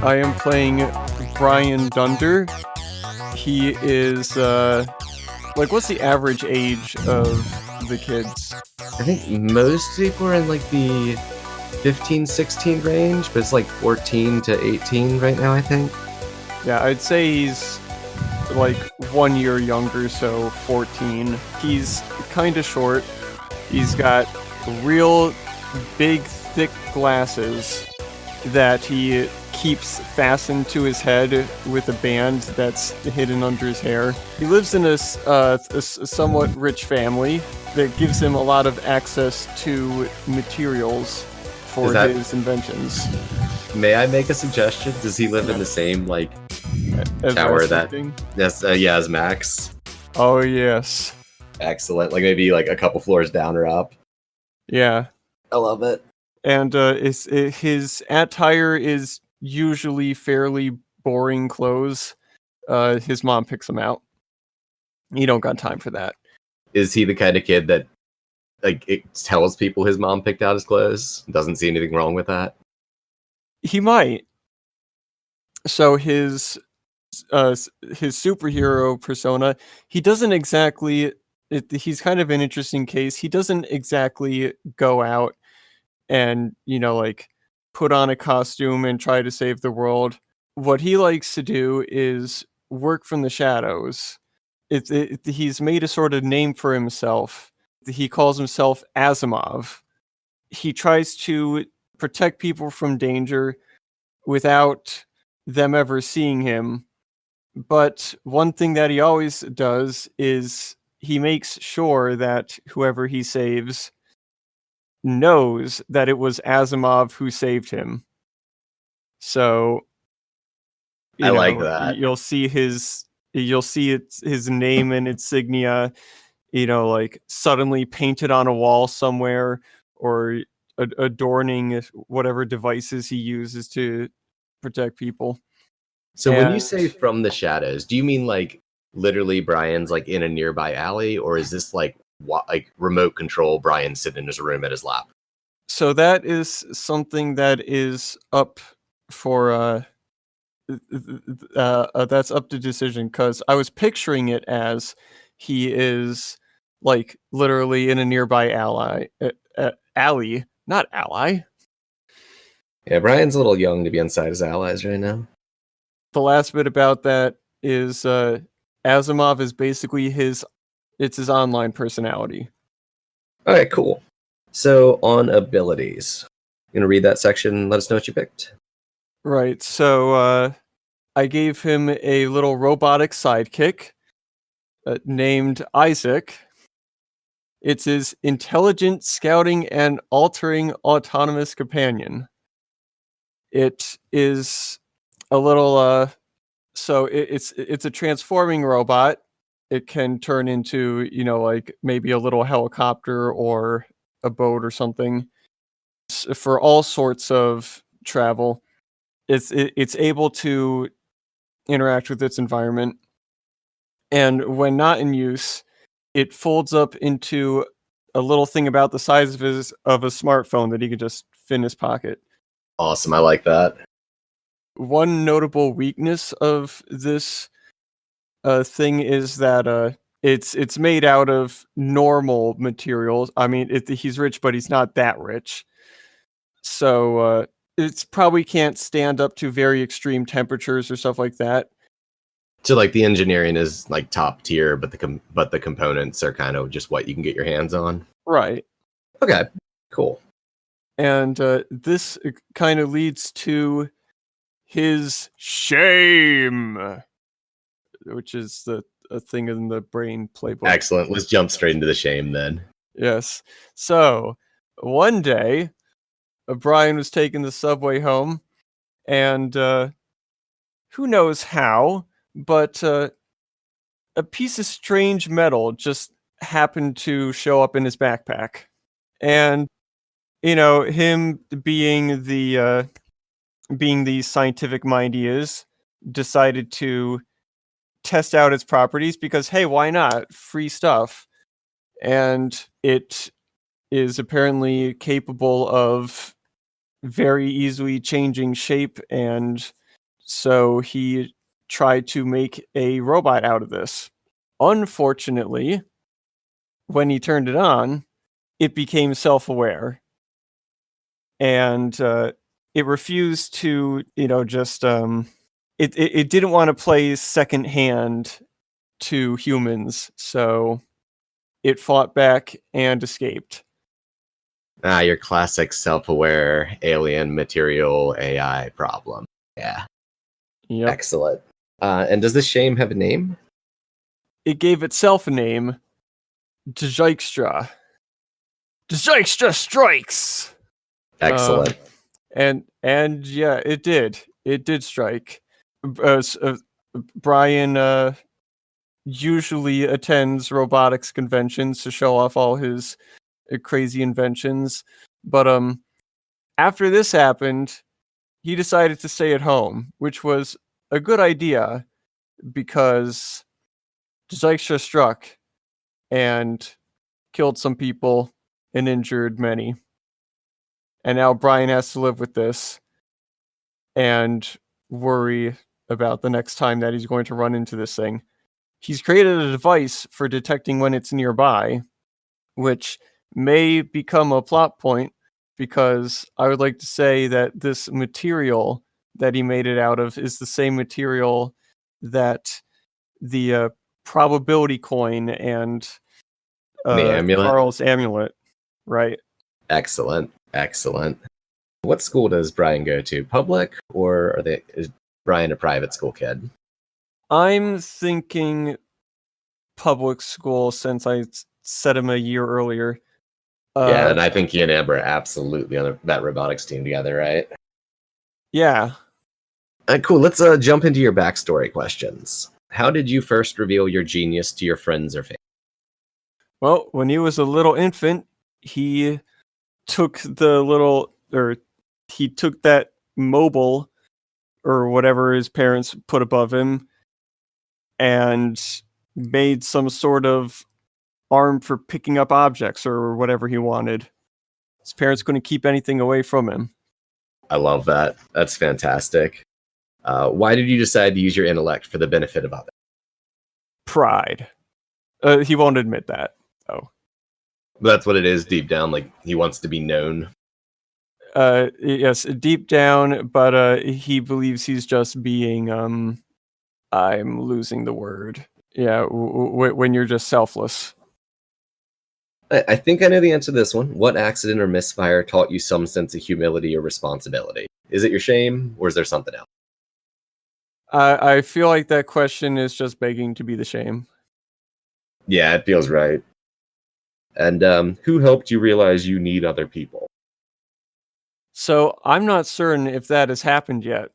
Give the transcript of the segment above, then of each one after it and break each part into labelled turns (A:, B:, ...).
A: I am playing Brian Dunder. He is, what's the average age of the kids?
B: I think most people are in like the 15, 16 range, but it's like 14 to 18 right now, I think.
A: Yeah, I'd say he's like 1 year younger, so 14. He's kind of short. He's got real big, thick glasses that he keeps fastened to his head with a band that's hidden under his hair. He lives in a somewhat rich family that gives him a lot of access to materials for his inventions.
B: May I make a suggestion? Does he live in the same like
A: As
B: tower as Max?
A: Oh yes.
B: Excellent. Like maybe like a couple floors down or up.
A: Yeah.
B: I love it.
A: And his attire is usually fairly boring clothes. His mom picks him out. You don't got time for that.
B: Is he the kind of kid that like it tells people his mom picked out his clothes? Doesn't see anything wrong with that?
A: He might. So his superhero persona, he doesn't exactly. He's kind of an interesting case. He doesn't exactly go out and put on a costume and try to save the world. What he likes to do is work from the shadows. He's made a sort of name for himself. He calls himself Asimov. He tries to protect people from danger without them ever seeing him. But one thing that he always does is he makes sure that whoever he saves knows that it was Asimov who saved him. So
B: I like that.
A: You'll see his name and insignia, suddenly painted on a wall somewhere, or adorning whatever devices he uses to protect people.
B: So when you say from the shadows, do you mean like literally Brian's like in a nearby alley, or is this like remote control Brian sitting in his room at his lap?
A: So that is something that is up for that's up to decision, because I was picturing it as he is like literally in a nearby alley, not ally.
B: Yeah, Brian's a little young to be inside his allies right now.
A: The last bit about that is Asimov is basically his online personality.
B: Okay, cool. So on abilities, you gonna read that section? Let us know what you picked.
A: Right. So I gave him a little robotic sidekick named Isaac. It's his intelligent scouting and altering autonomous companion. It is a little so it's a transforming robot. It can turn into, maybe a little helicopter or a boat or something for all sorts of travel. It's able to interact with its environment, and when not in use, it folds up into a little thing about the size of a smartphone that he could just fit in his pocket.
B: Awesome, I like that.
A: One notable weakness of this thing is that it's made out of normal materials. I mean, he's rich, but he's not that rich. So it's probably can't stand up to very extreme temperatures or stuff like that.
B: So like the engineering is like top tier, but the components are kind of just what you can get your hands on.
A: Right.
B: Okay, cool.
A: And this kind of leads to his shame, which is a thing in the brain playbook.
B: Excellent. Let's jump straight into the shame then.
A: Yes. So one day, Brian was taking the subway home, and who knows how, but a piece of strange metal just happened to show up in his backpack. And, him being the scientific mind he is, decided to test out its properties because, hey, why not? Free stuff. And it is apparently capable of very easily changing shape and So he tried to make a robot out of this. Unfortunately, when he turned it on, it became self-aware. And it refused to, just it didn't want to play second hand to humans, so it fought back and escaped.
B: Your classic self-aware alien material AI problem. Yeah.
A: Yep.
B: Excellent. And does this shame have a name?
A: It gave itself a name, Dijkstra. Dijkstra strikes!
B: Excellent.
A: And yeah, it did. It did strike. Brian usually attends robotics conventions to show off all his crazy inventions, but after this happened, he decided to stay at home, which was a good idea because Dijkstra struck and killed some people and injured many. And now Brian has to live with this and worry about the next time that he's going to run into this thing. He's created a device for detecting when it's nearby, which may become a plot point because I would like to say that this material that he made it out of is the same material that the probability coin and
B: The amulet?
A: Carl's amulet, right?
B: Excellent. What school does Brian go to? Public, or is Brian a private school kid?
A: I'm thinking public school since I set him a year earlier.
B: Yeah, and I think he and Amber are absolutely on that robotics team together, right?
A: Yeah.
B: Cool. Let's jump into your backstory questions. How did you first reveal your genius to your friends or family?
A: Well, when he was a little infant, he took he took that mobile or whatever his parents put above him and made some sort of arm for picking up objects or whatever he wanted. His parents couldn't keep anything away from him.
B: I love that. That's fantastic. Why did you decide to use your intellect for the benefit of others?
A: Pride. He won't admit that, though.
B: That's what it is deep down. Like, he wants to be known.
A: Yes, deep down, but he believes he's just being, I'm losing the word. Yeah, when you're just selfless.
B: I think I know the answer to this one. What accident or misfire taught you some sense of humility or responsibility? Is it your shame, or is there something else?
A: I feel like that question is just begging to be the shame.
B: Yeah, it feels right. And who helped you realize you need other people?
A: So I'm not certain if that has happened yet.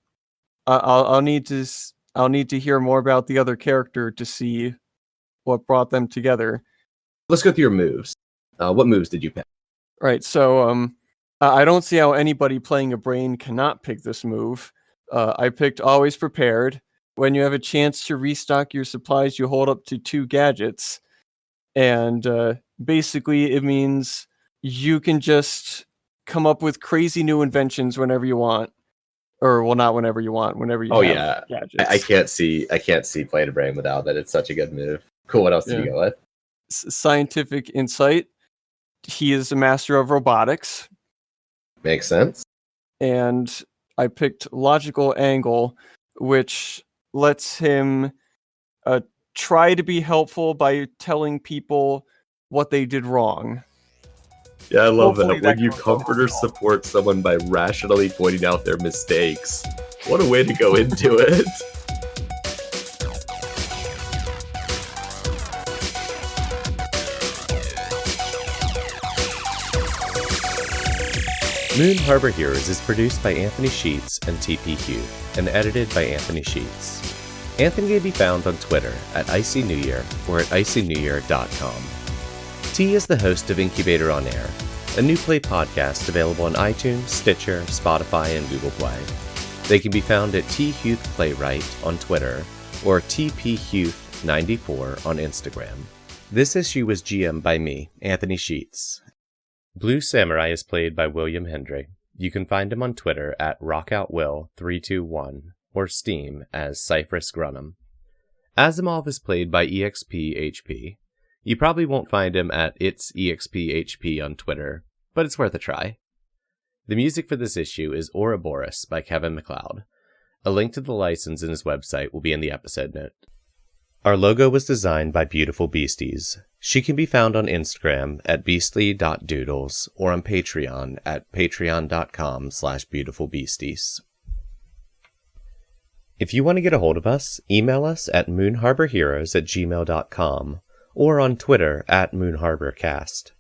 A: I'll need to hear more about the other character to see what brought them together.
B: Let's go through your moves. What moves did you pick?
A: Right. So I don't see how anybody playing a brain cannot pick this move. I picked Always Prepared. When you have a chance to restock your supplies, you hold up to 2 gadgets. And basically it means you can just come up with crazy new inventions whenever you want. Or, well, not whenever you want, whenever you have gadgets.
B: I can't see playing a brain without that. It's such a good move. Cool. What else did you go with?
A: Scientific insight. He is a master of robotics.
B: Makes sense.
A: And I picked logical angle, which lets him try to be helpful by telling people what they did wrong.
B: Yeah, I love
A: Hopefully
B: that. When you comfort or support someone by rationally pointing out their mistakes. What a way to go into it. Moon Harbor Heroes is produced by Anthony Sheets and TPQ, and edited by Anthony Sheets. Anthony can be found on Twitter at IcyNewYear or at IcyNewYear.com. T is the host of Incubator on Air, a new play podcast available on iTunes, Stitcher, Spotify, and Google Play. They can be found at T Huth Playwright on Twitter or TPHuth94 on Instagram. This issue was GM'd by me, Anthony Sheets. Blue Samurai is played by William Hendry. You can find him on Twitter at RockoutWill321 or Steam as Cypress Grunham. Asimov is played by EXPHP. You probably won't find him at itsexphp on Twitter, but it's worth a try. The music for this issue is Ouroboros by Kevin MacLeod. A link to the license in his website will be in the episode note. Our logo was designed by Beautiful Beasties. She can be found on Instagram at beastly.doodles or on Patreon at patreon.com/beautifulbeasties. If you want to get a hold of us, email us at moonharborheroes@gmail.com or on Twitter at moonharborcast.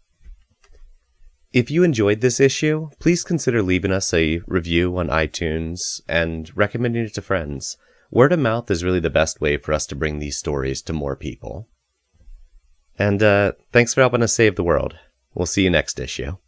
B: If you enjoyed this issue, please consider leaving us a review on iTunes and recommending it to friends. Word of mouth is really the best way for us to bring these stories to more people. And thanks for helping us save the world. We'll see you next issue.